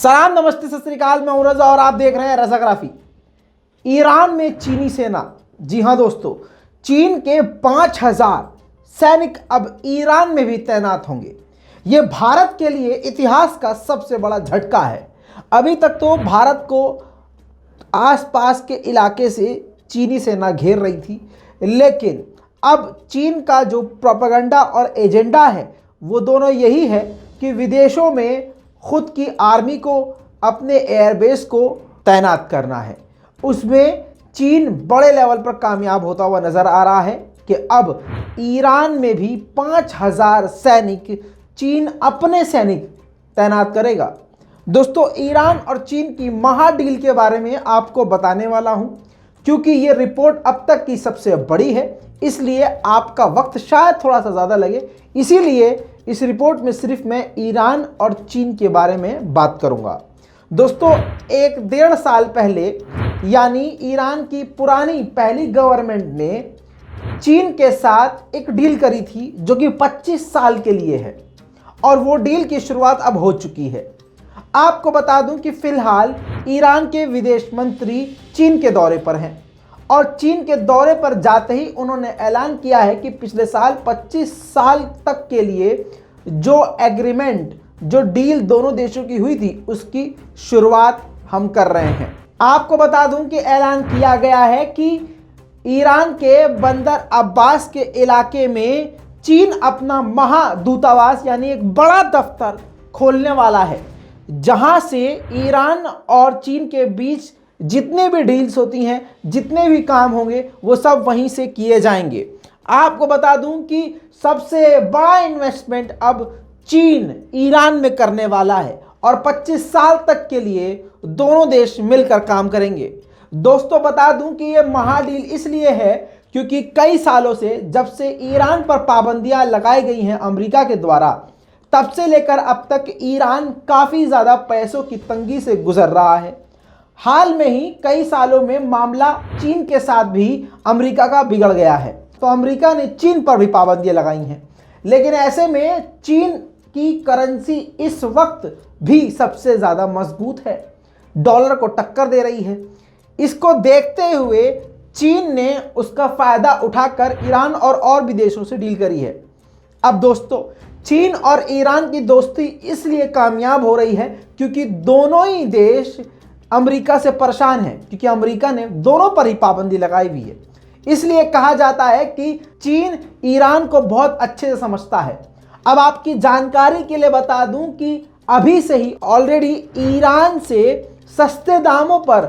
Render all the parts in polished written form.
सलाम नमस्ते सत श्री अकाल, मैं हूं रज़ा और आप देख रहे हैं रज़ाग्राफी। ईरान में चीनी सेना, जी हां दोस्तों, चीन के 5000 सैनिक अब ईरान में भी तैनात होंगे। यह भारत के लिए इतिहास का सबसे बड़ा झटका है। अभी तक तो भारत को आसपास के इलाके से चीनी सेना घेर रही थी, लेकिन अब चीन का जो प्रोपेगेंडा और एजेंडा है वो दोनों यही है कि विदेशों में खुद की आर्मी को, अपने एयरबेस को तैनात करना है। उसमें चीन बड़े लेवल पर कामयाब होता हुआ नजर आ रहा है कि अब ईरान में भी 5000 सैनिक, चीन अपने सैनिक तैनात करेगा। दोस्तों, ईरान और चीन की महा डील के बारे में आपको बताने वाला हूं, क्योंकि ये रिपोर्ट अब तक की सबसे बड़ी है, इसलिए आपका वक्त शायद थोड़ा सा ज़्यादा लगे। इसीलिए इस रिपोर्ट में सिर्फ मैं ईरान और चीन के बारे में बात करूंगा। दोस्तों, 1-1.5 साल पहले, यानी ईरान की पुरानी पहली गवर्नमेंट ने चीन के साथ एक डील करी थी जो कि 25 साल के लिए है, और वो डील की शुरुआत अब हो चुकी है। आपको बता दूं कि फिलहाल ईरान के विदेश मंत्री चीन के दौरे पर हैं, और चीन के दौरे पर जाते ही उन्होंने ऐलान किया है कि पिछले साल 25 साल तक के लिए जो एग्रीमेंट, जो डील दोनों देशों की हुई थी, उसकी शुरुआत हम कर रहे हैं। आपको बता दूं कि ऐलान किया गया है कि ईरान के बंदर अब्बास के इलाके में चीन अपना महादूतावास, यानी एक बड़ा दफ्तर खोलने वाला है, जहां से ईरान और चीन के बीच जितने भी डील्स होती हैं, जितने भी काम होंगे, वो सब वहीं से किए जाएंगे। आपको बता दूं कि सबसे बड़ा इन्वेस्टमेंट अब चीन ईरान में करने वाला है, और 25 साल तक के लिए दोनों देश मिलकर काम करेंगे। दोस्तों, बता दूं कि ये महाडील इसलिए है क्योंकि कई सालों से, जब से ईरान पर पाबंदियां लगाई गई हैं अमेरिका के द्वारा, तब से लेकर अब तक ईरान काफ़ी ज़्यादा पैसों की तंगी से गुजर रहा है। हाल में ही कई सालों में मामला चीन के साथ भी अमेरिका का बिगड़ गया है, तो अमेरिका ने चीन पर भी पाबंदियां लगाई हैं। लेकिन ऐसे में चीन की करेंसी इस वक्त भी सबसे ज़्यादा मजबूत है, डॉलर को टक्कर दे रही है। इसको देखते हुए चीन ने उसका फ़ायदा उठाकर ईरान और भी देशों से डील करी है। अब दोस्तों, चीन और ईरान की दोस्ती इसलिए कामयाब हो रही है क्योंकि दोनों ही देश अमेरिका से परेशान हैं, क्योंकि अमेरिका ने दोनों पर ही पाबंदी लगाई हुई है। इसलिए कहा जाता है कि चीन ईरान को बहुत अच्छे से समझता है। अब आपकी जानकारी के लिए बता दूं कि अभी से ही ऑलरेडी ईरान से सस्ते दामों पर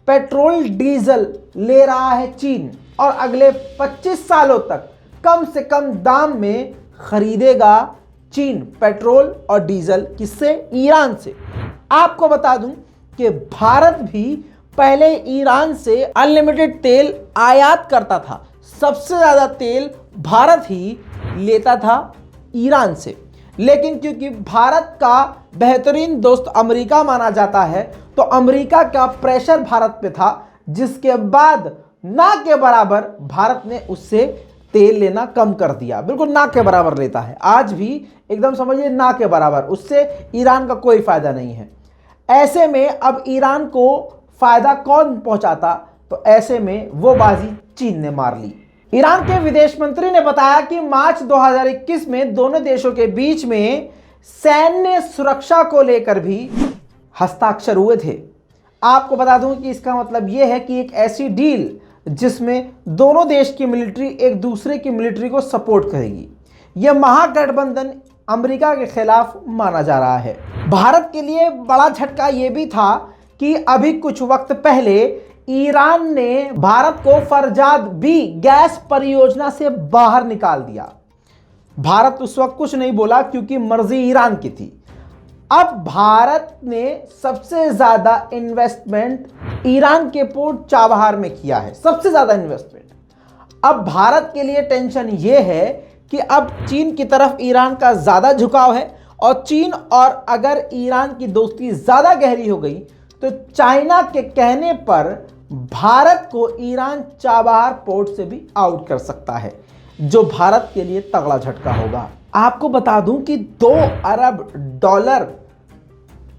पेट्रोल डीजल ले रहा है चीन, और अगले 25 सालों तक कम से कम दाम में खरीदेगा चीन पेट्रोल और डीजल। किससे? ईरान से। आपको बता दूं कि भारत भी पहले ईरान से अनलिमिटेड तेल आयात करता था। सबसे ज़्यादा तेल भारत ही लेता था ईरान से, लेकिन क्योंकि भारत का बेहतरीन दोस्त अमेरिका माना जाता है, तो अमेरिका का प्रेशर भारत पे था, जिसके बाद ना के बराबर भारत ने उससे तेल लेना कम कर दिया। बिल्कुल ना के बराबर लेता है, आज भी एकदम समझिए ना के बराबर। उससे ईरान का कोई फ़ायदा नहीं है। ऐसे में अब ईरान को फ़ायदा कौन पहुंचाता? तो ऐसे में वो बाजी चीन ने मार ली। ईरान के विदेश मंत्री ने बताया कि मार्च 2021 में दोनों देशों के बीच में सैन्य सुरक्षा को लेकर भी हस्ताक्षर हुए थे। आपको बता दूं कि इसका मतलब यह है कि एक ऐसी डील जिसमें दोनों देश की मिलिट्री एक दूसरे की मिलिट्री को सपोर्ट करेगी। यह महागठबंधन अमेरिका के खिलाफ माना जा रहा है। भारत के लिए बड़ा झटका यह भी था कि अभी कुछ वक्त पहले ईरान ने भारत को फरजाद बी गैस परियोजना से बाहर निकाल दिया। भारत उस वक्त कुछ नहीं बोला क्योंकि मर्जी ईरान की थी। अब भारत ने सबसे ज़्यादा इन्वेस्टमेंट ईरान के पोर्ट चाबहार में किया है, सबसे ज़्यादा इन्वेस्टमेंट। अब भारत के लिए टेंशन ये है कि अब चीन की तरफ ईरान का ज़्यादा झुकाव है, और चीन और अगर ईरान की दोस्ती ज़्यादा गहरी हो गई तो चाइना के कहने पर भारत को ईरान चाबहार पोर्ट से भी आउट कर सकता है, जो भारत के लिए तगड़ा झटका होगा। आपको बता दूं कि $2 अरब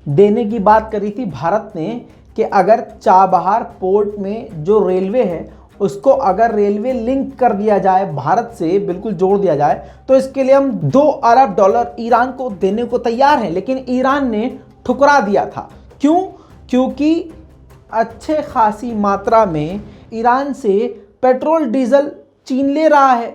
देने की बात करी थी भारत ने कि अगर चाबहार पोर्ट में जो रेलवे है उसको अगर रेलवे लिंक कर दिया जाए, भारत से बिल्कुल जोड़ दिया जाए, तो इसके लिए हम $2 अरब ईरान को देने को तैयार हैं। लेकिन ईरान ने ठुकरा दिया था। क्यों? क्योंकि अच्छे खासी मात्रा में ईरान से पेट्रोल डीजल चीन ले रहा है,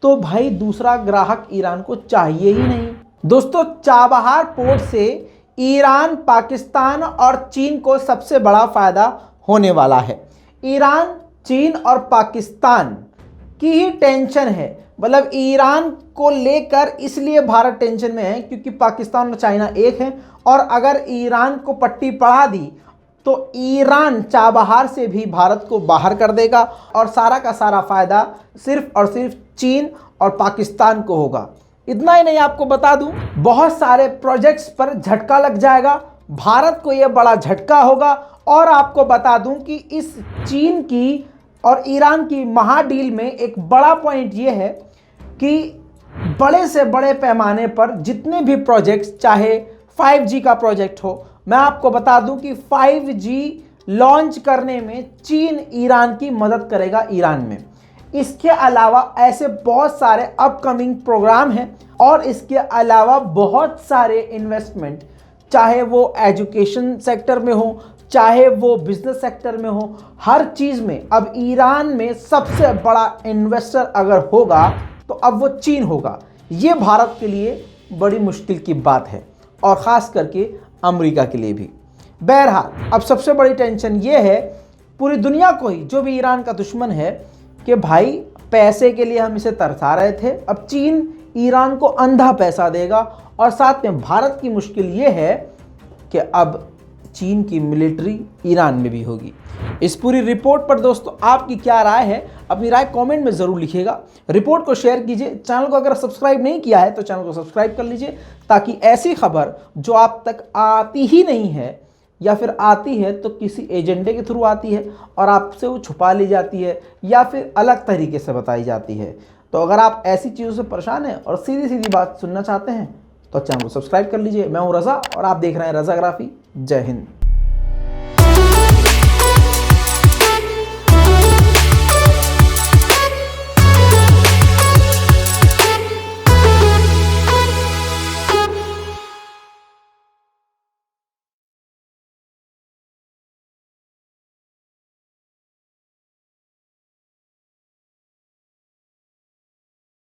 तो भाई दूसरा ग्राहक ईरान को चाहिए ही नहीं। दोस्तों, चाबहार पोर्ट से ईरान, पाकिस्तान और चीन को सबसे बड़ा फायदा होने वाला है। ईरान, चीन और पाकिस्तान की ही टेंशन है, मतलब ईरान को लेकर इसलिए भारत टेंशन में है क्योंकि पाकिस्तान और चाइना एक है, और अगर ईरान को पट्टी पढ़ा दी तो ईरान चाबहार से भी भारत को बाहर कर देगा और सारा का सारा फायदा सिर्फ और सिर्फ चीन और पाकिस्तान को होगा। इतना ही नहीं, आपको बता दूं, बहुत सारे प्रोजेक्ट्स पर झटका लग जाएगा, भारत को यह बड़ा झटका होगा। और आपको बता दूं कि इस चीन की और ईरान की महाडील में एक बड़ा पॉइंट यह है कि बड़े से बड़े पैमाने पर जितने भी प्रोजेक्ट्स, चाहे 5G का प्रोजेक्ट हो, मैं आपको बता दूं कि 5G लॉन्च करने में चीन ईरान की मदद करेगा ईरान में। इसके अलावा ऐसे बहुत सारे अपकमिंग प्रोग्राम हैं और इसके अलावा बहुत सारे इन्वेस्टमेंट, चाहे वो एजुकेशन सेक्टर में हो, चाहे वो बिजनेस सेक्टर में हो, हर चीज़ में अब ईरान में सबसे बड़ा इन्वेस्टर अगर होगा तो अब वो चीन होगा। ये भारत के लिए बड़ी मुश्किल की बात है और ख़ास करके अमेरिका के लिए भी। बहरहाल, अब सबसे बड़ी टेंशन ये है पूरी दुनिया को ही, जो भी ईरान का दुश्मन है, कि भाई पैसे के लिए हम इसे तरसा रहे थे, अब चीन ईरान को अंधा पैसा देगा। और साथ में भारत की मुश्किल ये है कि अब चीन की मिलिट्री ईरान में भी होगी। इस पूरी रिपोर्ट पर दोस्तों आपकी क्या राय है? अपनी राय कमेंट में ज़रूर लिखिएगा। रिपोर्ट को शेयर कीजिए। चैनल को अगर सब्सक्राइब नहीं किया है तो चैनल को सब्सक्राइब कर लीजिए, ताकि ऐसी खबर जो आप तक आती ही नहीं है या फिर आती है तो किसी एजेंडे के थ्रू आती है और आपसे वो छुपा ली जाती है या फिर अलग तरीके से बताई जाती है। तो अगर आप ऐसी चीज़ों से परेशान हैं और सीधी सीधी बात सुनना चाहते हैं तो चैनल को सब्सक्राइब कर लीजिए। मैं हूं रज़ा और आप देख रहे हैं रज़ाग्राफी। जय हिंद।